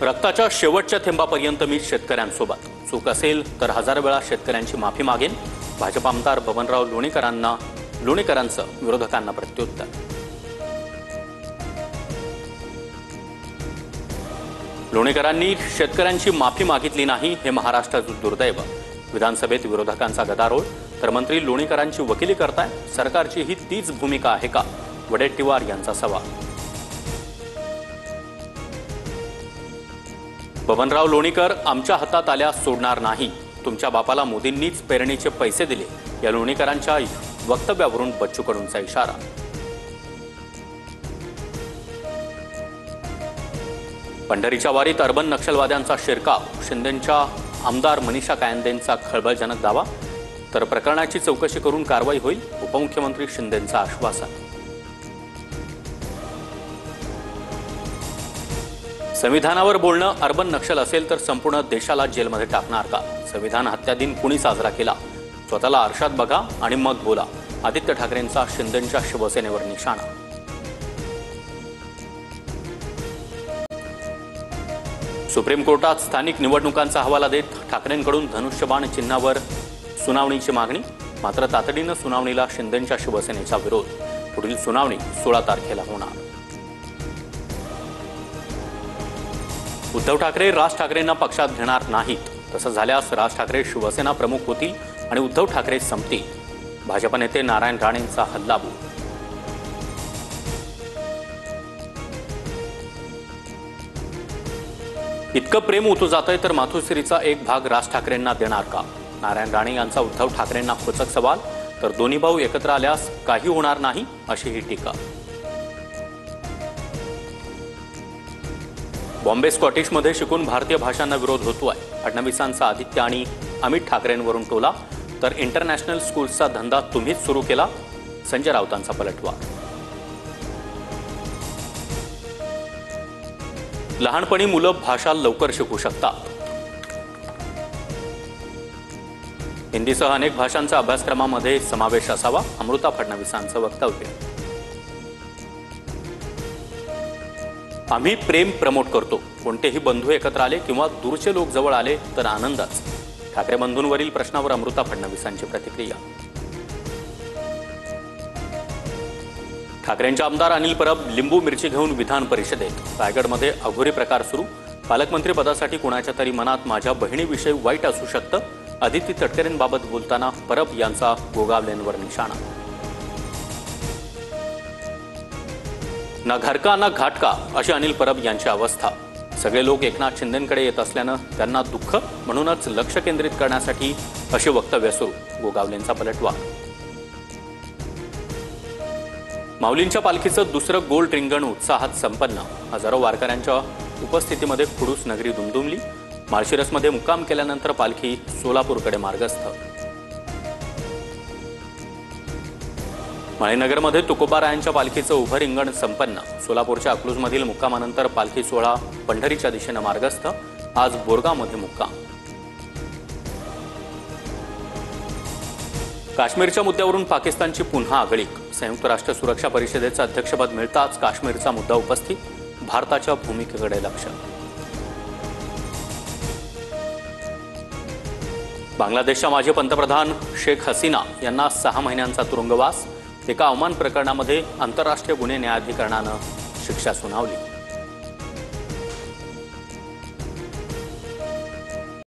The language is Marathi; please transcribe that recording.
रक्ताच्या शेवटच्या थेंबापर्यंत मी शेतकऱ्यांसोबत, चूक असेल तर हजार वेळा शेतकऱ्यांची माफी मागेन. भाजप आमदार बबनराव लोणीकरांचं विरोधकांना प्रत्युत्तर. लोणीकरांनी शेतकऱ्यांची माफी मागितली नाही हे महाराष्ट्राचं दुर्दैव. विधानसभेत विरोधकांचा गदारोळ तर मंत्री लोणीकरांची वकिली करताय. सरकारची ही तीच भूमिका आहे का? वडेट्टीवार यांचा सवाल. बबनराव लोणीकर आमच्या हातात आल्यास सोडणार नाही. तुमच्या बापाला मोदींनीच पेरणीचे पैसे दिले या लोणीकरांच्या वक्तव्यावरून बच्चू कडूंचा इशारा. पंढरीच्या वारीत अर्बन नक्षलवाद्यांचा शिरकाव. शिंदेंच्या आमदार मनीषा कायंदेंचा खळबळजनक दावा. तर प्रकरणाची चौकशी करून कारवाई होईल. उपमुख्यमंत्री शिंदेंचं आश्वासन. संविधानावर बोलणं अर्बन नक्षल असेल तर संपूर्ण देशाला जेलमध्ये टाकणार का? संविधान हत्या दिन कुणी साजरा केला? स्वतःला आरशात बघा आणि मग बोला. आदित्य ठाकरेंचा शिंदेंच्या शिवसेनेवर निशाणा. सुप्रीम कोर्टात स्थानिक निवडणुकांचा हवाला देत ठाकरेंकडून धनुष्यबाण चिन्हावर सुनावणीची मागणी. मात्र तातडीनं सुनावणीला शिंदेंच्या शिवसेनेचा विरोध. पुढील सुनावणी 16 तारखेला होणार. उद्धव ठाकरे राज ठाकरेंना पक्षात घेणार नाहीत. तसं झाल्यास राज ठाकरे शिवसेना प्रमुख होतील आणि उद्धव ठाकरे संपतील. भाजप नेते नारायण राणेंचा हल्लाबोल. इतकं प्रेम उतू जातंय तर मातोश्रीचा एक भाग राज ठाकरेंना देणार का? नारायण राणे यांचा उद्धव ठाकरेंना खोचक सवाल. तर दोन्ही भाऊ एकत्र आल्यास काही होणार नाही अशी ही टीका. बॉम्बे स्कॉटिशमध्ये शिकून भारतीय भाषांना विरोध होतोय. फडणवीसांचा आदित्य आणि अमित ठाकरेंवरून टोला. तर इंटरनॅशनल स्कूल्सचा धंदा तुम्हीच सुरू केला. संजय राऊतांचा पलटवार. लहानपणी मुलं भाषा लवकर शिकू शकतात. हिंदीसह अनेक भाषांचा अभ्यासक्रमामध्ये समावेश असावा. अमृता फडणवीसांचं वक्तव्य. आम्ही प्रेम प्रमोट करतो. कोणतेही बंधू एकत्र आले किंवा दूरचे लोक जवळ आले तर आनंदच. ठाकरे बंधूंवरील प्रश्नावर अमृता फडणवीसांची प्रतिक्रिया. ठाकरेंचे आमदार अनिल परब लिंबू मिरची घेऊन विधान परिषदेत. रायगडमध्ये अघोरी प्रकार सुरू. पालकमंत्री पदासाठी कुणाच्या तरी मनात माझ्या बहिणीविषयी वाईट असू शकतं. अदिती तटकरेंबाबत बोलताना परब यांचा गोगावलेंवर निशाणा. ना घरका ना घाटका अशी अनिल परब यांची अवस्था. सगळे लोक एकनाथ शिंदेंकडे येत असल्यानं त्यांना दुःख, म्हणूनच लक्ष केंद्रित करण्यासाठी अशी वक्तव्य सुरू. गोगावलेंचा पलटवार. माऊलींच्या पालखीचं दुसरं गोल रिंगण उत्साहात संपन्न. हजारो वारकऱ्यांच्या उपस्थितीमध्ये खुडूस नगरी दुमदुमली. माळशिरसमध्ये मुक्काम केल्यानंतर पालखी सोलापूरकडे मार्गस्थ. माळीनगरमध्ये तुकोबारायांच्या पालखीचं उभं रिंगण संपन्न. सोलापूरच्या अकलूजमधील मुक्कामानंतर पालखी सोहळा पंढरीच्या दिशेनं मार्गस्थ. आज बोरगावमध्ये मुक्काम. काश्मीरच्या मुद्द्यावरून पाकिस्तानची पुन्हा आगळीक. संयुक्त राष्ट्र सुरक्षा परिषदेचं अध्यक्षपद मिळताच काश्मीरचा मुद्दा उपस्थित. भारताच्या भूमिकेकडे लक्ष. बांगलादेशच्या माजी पंतप्रधान शेख हसीना यांना 6 महिन्यांचा तुरुंगवास. एका अवमान प्रकरणामध्ये आंतरराष्ट्रीय गुन्हे न्यायाधिकरणानं शिक्षा सुनावली.